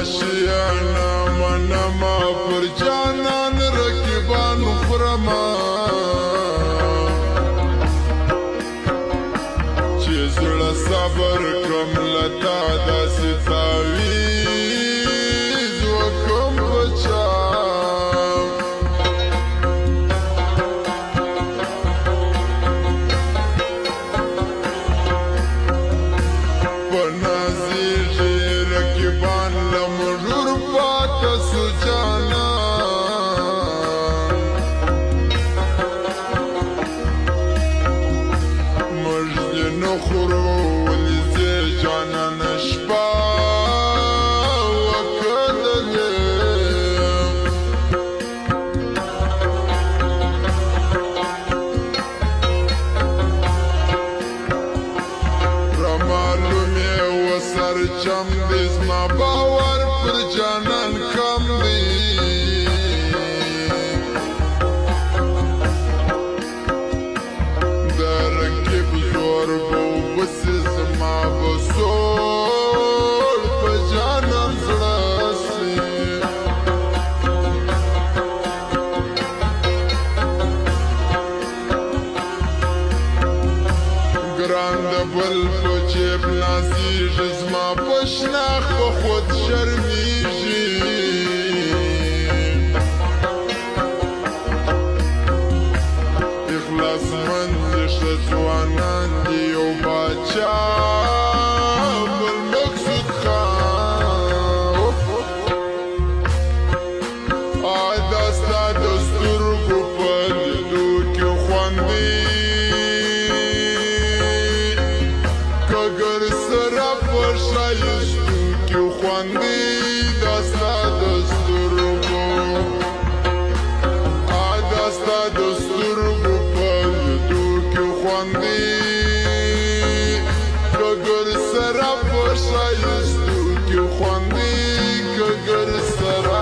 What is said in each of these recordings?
واشیانا منما پر جانان رکبان خرما چې زړه صبر کم لتا داسې تعویذ وکم بچا پنازیږي رقیبان لمرور پاته سو جانا مرد نخورو ولیزی جانان شپا وکدلی رمالومی و سرچم دیز ما باور پر جانان کم دی درکب زور بو بسیز ما بسول پر جانان زرسی گراند بل پچیب نازیج زما پشناخ بخود شرمیجی اخلاص من شزوانان دیو باچا بل مقصود خان آدستا دستور کو پلیدو کی خواندی کگر سرا پر شایستو کی خواندی دستا دستور کو آدستا دستور کو پلیدو کی خواندی کگر سرا پر شایستو کی خواندی کگر سرا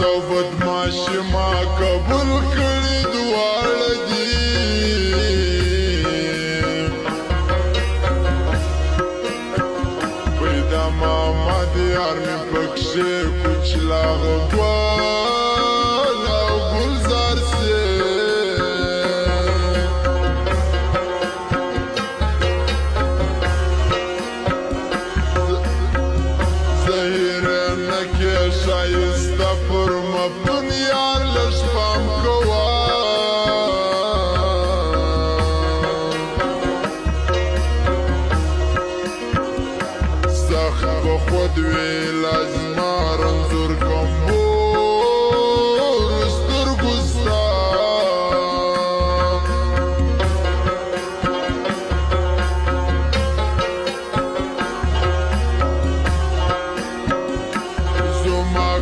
او بدماشي ما قبول کړي دواړه دي پیدا ماما دیار می پکشه کچلاغ گوال او گلزار سے شایسته پر مفتون یار لش پام کوا سخت بخود وی لازما رنزور کمبور سترگستا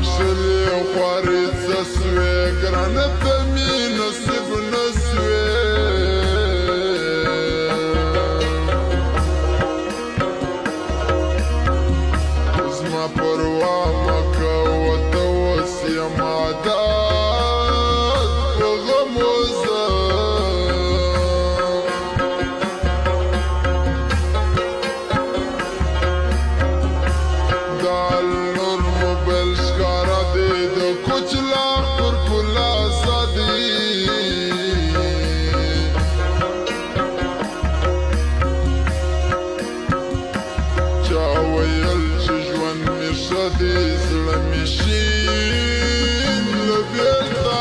شلی خواری زسوی گرانت می نصیب نسوی زما پروا مکا و توسی مادات بغموزا دال نور موبیل شکارا دو کچھ لاکھ پر خلاصہ دی چا ویل چې ژوند مې ښه دی زړه مې شین له بېلتانه